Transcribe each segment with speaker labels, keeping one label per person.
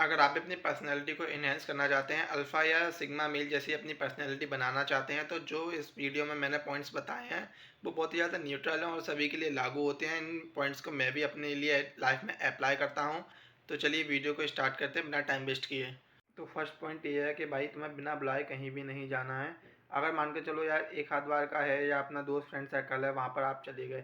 Speaker 1: अगर आप अपनी पर्सनैलिटी को एनहांस करना चाहते हैं, अल्फ़ा या सिग्मा मेल जैसी अपनी पर्सनैलिटी बनाना चाहते हैं, तो जो इस वीडियो में मैंने पॉइंट्स बताए हैं, वो बहुत ही ज़्यादा न्यूट्रल हैं और सभी के लिए लागू होते हैं। इन पॉइंट्स को मैं भी अपने लिए लाइफ़ में अप्लाई करता हूँ। तो चलिए वीडियो को स्टार्ट करते हैं बिना टाइम वेस्ट किए। तो फर्स्ट पॉइंट ये है कि भाई तुम्हें बिना बुलाए कहीं भी नहीं जाना है। अगर मान के चलो यार एक आध बार का है या अपना दोस्त फ्रेंड सर्कल है, वहाँ पर आप चले गए,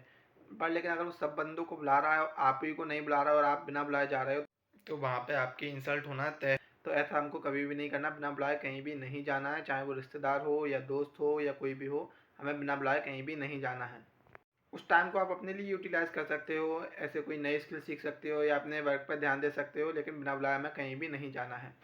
Speaker 1: पर लेकिन अगर वो सब बंदों को बुला रहा है और आप ही को नहीं बुला रहा है और आप बिना बुलाए जा रहे हो, तो वहाँ पे आपकी इंसल्ट होना तय। तो ऐसा हमको कभी भी नहीं करना, बिना बुलाए कहीं भी नहीं जाना है, चाहे वो रिश्तेदार हो या दोस्त हो या कोई भी हो, हमें बिना बुलाए कहीं भी नहीं जाना है। उस टाइम को आप अपने लिए यूटिलाइज़ कर सकते हो, ऐसे कोई नई स्किल सीख सकते हो या अपने वर्क पर ध्यान दे सकते हो, लेकिन बिना बुलाए हमें कहीं भी नहीं जाना है।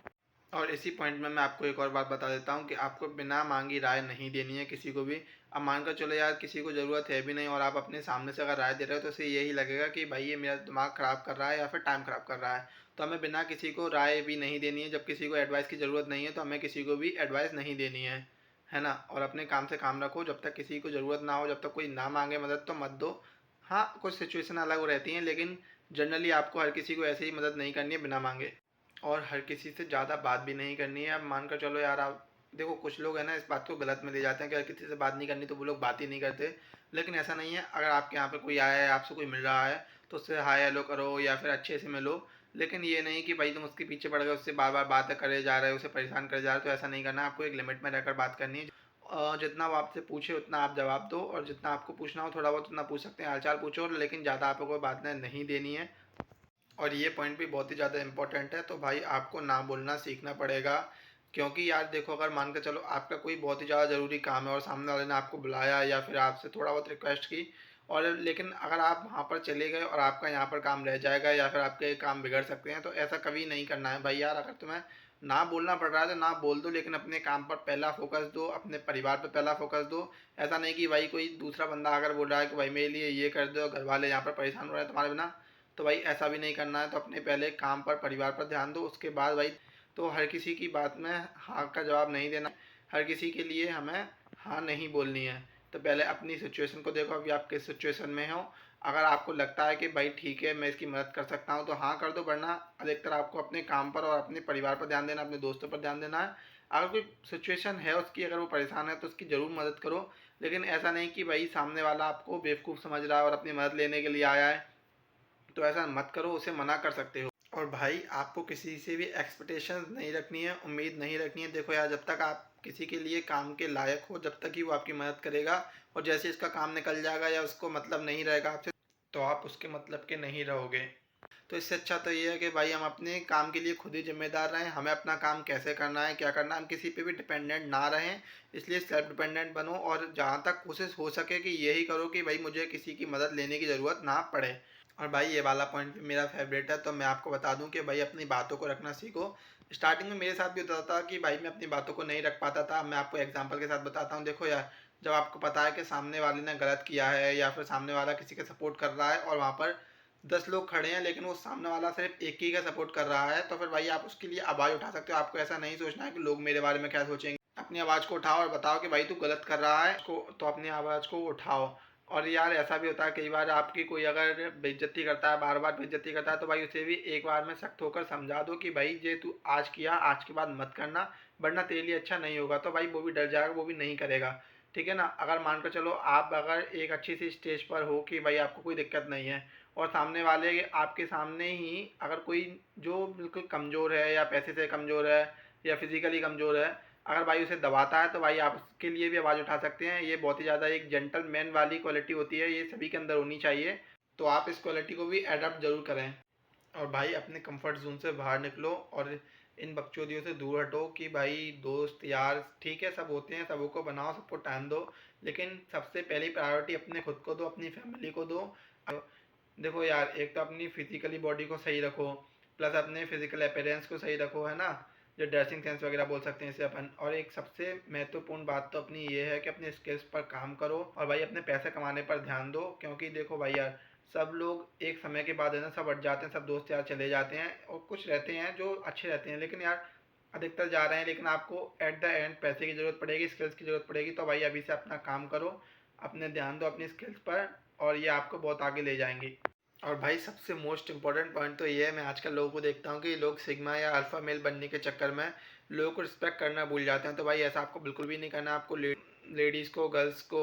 Speaker 1: और इसी पॉइंट में मैं आपको एक और बात बता देता हूँ कि आपको बिना मांगी राय नहीं देनी है किसी को भी। अब मान कर चलो यार किसी को ज़रूरत है भी नहीं और आप अपने सामने से अगर राय दे रहे हो, तो उसे यही लगेगा कि भाई ये मेरा दिमाग ख़राब कर रहा है या फिर टाइम ख़राब कर रहा है। तो हमें बिना किसी को राय भी नहीं देनी है। जब किसी को एडवाइस की ज़रूरत नहीं है, तो हमें किसी को भी एडवाइस नहीं देनी है ना। और अपने काम से काम रखो, जब तक किसी को ज़रूरत ना हो, जब तक कोई ना मांगे मदद, तो मत दो। हाँ, कुछ सिचुएशन अलग रहती हैं, लेकिन जनरली आपको हर किसी को ऐसे ही मदद नहीं करनी है बिना मांगे। और हर किसी से ज़्यादा बात भी नहीं करनी है। अब मान कर चलो यार, आप देखो कुछ लोग हैं ना, इस बात को गलत में ले जाते हैं कि अगर किसी से बात नहीं करनी तो वो लोग बात ही नहीं करते। लेकिन ऐसा नहीं है। अगर आपके यहाँ पे कोई आया है, आपसे कोई मिल रहा है, तो उससे हाय हेलो करो या फिर अच्छे से मिलो। लेकिन ये नहीं कि भाई तुम उसके पीछे पड़ गए, उससे बार बार बातें करे जा रहे हो, उसे परेशान करे जा रहे हो। तो ऐसा नहीं करना है। आपको एक लिमिट में रहकर बात करनी है। जितना वो आपसे पूछे उतना आप जवाब दो, और जितना आपको पूछना हो थोड़ा बहुत उतना पूछ सकते हैं, हालचाल पूछो, लेकिन ज़्यादा आपको कोई बात नहीं देनी है। और ये पॉइंट भी बहुत ही ज़्यादा इम्पोर्टेंट है। तो भाई आपको ना बोलना सीखना पड़ेगा। क्योंकि यार देखो, अगर मान के चलो आपका कोई बहुत ही ज़्यादा ज़रूरी काम है और सामने वाले ने आपको बुलाया या फिर आपसे थोड़ा बहुत रिक्वेस्ट की, और लेकिन अगर आप वहाँ पर चले गए और आपका यहाँ पर काम रह जाएगा या फिर आपके काम बिगड़ सकते हैं, तो ऐसा कभी नहीं करना है भाई। यार अगर तुम्हें ना बोलना पड़ रहा है तो ना बोल दो, लेकिन अपने काम पर पहला फोकस दो, अपने परिवार पर पहला फोकस दो। ऐसा नहीं कि भाई कोई दूसरा बंदा अगर बोल रहा है कि भाई मेरे लिए ये कर दो, घर वाले यहाँ पर परेशान हो रहे हैं तुम्हारे बिना, तो भाई ऐसा भी नहीं करना है। तो अपने पहले काम पर परिवार पर ध्यान दो, उसके बाद भाई। तो हर किसी की बात में हाँ का जवाब नहीं देना। हर किसी के लिए हमें हाँ नहीं बोलनी है। तो पहले अपनी सिचुएशन को देखो, अभी आप किस सिचुएशन में हो। अगर आपको लगता है कि भाई ठीक है मैं इसकी मदद कर सकता हूँ, तो हाँ कर दो, वरना अधिकतर आपको अपने काम पर और अपने परिवार पर ध्यान देना, अपने दोस्तों पर ध्यान देना है। अगर कोई सिचुएशन है उसकी, अगर वो परेशान है, तो उसकी ज़रूर मदद करो। लेकिन ऐसा नहीं कि भाई सामने वाला आपको बेवकूफ़ समझ रहा है और अपनी मदद लेने के लिए आया है, तो ऐसा मत करो, उसे मना कर सकते हो। और भाई आपको किसी से भी एक्सपेक्टेशंस नहीं रखनी है, उम्मीद नहीं रखनी है। देखो यार, जब तक आप किसी के लिए काम के लायक हो, जब तक ही वो आपकी मदद करेगा। और जैसे इसका काम निकल जाएगा या उसको मतलब नहीं रहेगा आपसे, तो आप उसके मतलब के नहीं रहोगे। तो इससे अच्छा तो ये है कि भाई हम अपने काम के लिए खुद ही जिम्मेदार रहें। हमें अपना काम कैसे करना है, क्या करना है, हम किसी पे भी डिपेंडेंट ना रहें। इसलिए सेल्फ डिपेंडेंट बनो, और जहाँ तक कोशिश हो सके कि यही करो कि भाई मुझे किसी की मदद लेने की ज़रूरत ना पड़े। और भाई ये वाला पॉइंट भी मेरा फेवरेट है। तो मैं आपको बता दूं कि भाई अपनी बातों को रखना सीखो। स्टार्टिंग में मेरे साथ भी होता था कि भाई मैं अपनी बातों को नहीं रख पाता था। मैं आपको एग्जांपल के साथ बताता हूँ। देखो यार, जब आपको पता है कि सामने वाले ने गलत किया है या फिर सामने वाला किसी का सपोर्ट कर रहा है, और वहाँ पर 10 लोग खड़े हैं, लेकिन वो सामने वाला सिर्फ एक ही का सपोर्ट कर रहा है, तो फिर भाई आप उसके लिए आवाज़ उठा सकते हो। आपको ऐसा नहीं सोचना है कि लोग मेरे बारे में क्या सोचेंगे। अपनी आवाज़ को उठाओ और बताओ कि भाई तू गलत कर रहा है, तो अपनी आवाज़ को उठाओ। और यार ऐसा भी होता है कई बार, आपकी कोई अगर बेइज्जती करता है, बार बार बेइज्जती करता है, तो भाई उसे भी एक बार में सख्त होकर समझा दो कि भाई ये तू आज किया, आज के बाद मत करना, वरना तेरे लिए अच्छा नहीं होगा। तो भाई वो भी डर जाएगा, वो भी नहीं करेगा। ठीक है ना। अगर मान कर चलो आप अगर एक अच्छी सी स्टेज पर हो कि भाई आपको कोई दिक्कत नहीं है, और सामने वाले आपके सामने ही अगर कोई जो बिल्कुल कमज़ोर है या पैसे से कमज़ोर है या फिज़िकली कमज़ोर है, अगर भाई उसे दबाता है, तो भाई आप उसके लिए भी आवाज़ उठा सकते हैं। ये बहुत ही ज़्यादा एक जेंटलमैन वाली क्वालिटी होती है, ये सभी के अंदर होनी चाहिए। तो आप इस क्वालिटी को भी एडप्ट ज़रूर करें। और भाई अपने कंफर्ट जोन से बाहर निकलो और इन बकचोदियों से दूर हटो कि भाई दोस्त यार ठीक है, सब होते हैं, सबों को बनाओ, सबको टाइम दो, लेकिन सबसे पहली प्रायोरिटी अपने खुद को दो, अपनी फैमिली को दो। देखो यार, एक तो अपनी फिजिकली बॉडी को सही रखो, प्लस अपने फिजिकल अपीयरेंस को सही रखो, है ना। जो ड्रेसिंग सेंस वगैरह बोल सकते हैं इसे अपन। और एक सबसे महत्वपूर्ण बात तो अपनी ये है कि अपने स्किल्स पर काम करो और भाई अपने पैसे कमाने पर ध्यान दो। क्योंकि देखो भाई यार, सब लोग एक समय के बाद है ना, सब हट जाते हैं, सब दोस्त यार चले जाते हैं, और कुछ रहते हैं जो अच्छे रहते हैं, लेकिन यार अधिकतर जा रहे हैं। लेकिन आपको एट द एंड पैसे की ज़रूरत पड़ेगी, स्किल्स की ज़रूरत पड़ेगी। तो भाई अभी से अपना काम करो, अपने ध्यान दो अपनी स्किल्स पर, और ये आपको बहुत आगे ले जाएंगी। और भाई सबसे मोस्ट इम्पोर्टेंट पॉइंट तो ये है, मैं आजकल लोगों को देखता हूँ कि लोग सिग्मा या अल्फ़ा मेल बनने के चक्कर में लोगों को रिस्पेक्ट करना भूल जाते हैं। तो भाई ऐसा आपको बिल्कुल भी नहीं करना। आपको लेडीज़ को, गर्ल्स को,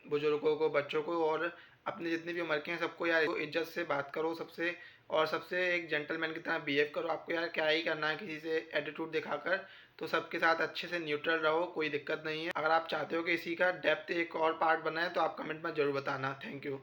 Speaker 1: बुजुर्गों को, बच्चों को और अपने जितने भी उम्र के हैं सबको यार इज्जत से बात करो सबसे, और सबसे एक जेंटलमैन की तरह बिहेव करो। आपको यार क्या ही करना है किसी से एटीट्यूड दिखाकर। तो सबके साथ अच्छे से न्यूट्रल रहो, कोई दिक्कत नहीं है। अगर आप चाहते हो कि इसी का डेप्थ एक और पार्ट बनाए तो आप कमेंट में ज़रूर बताना। Thank you.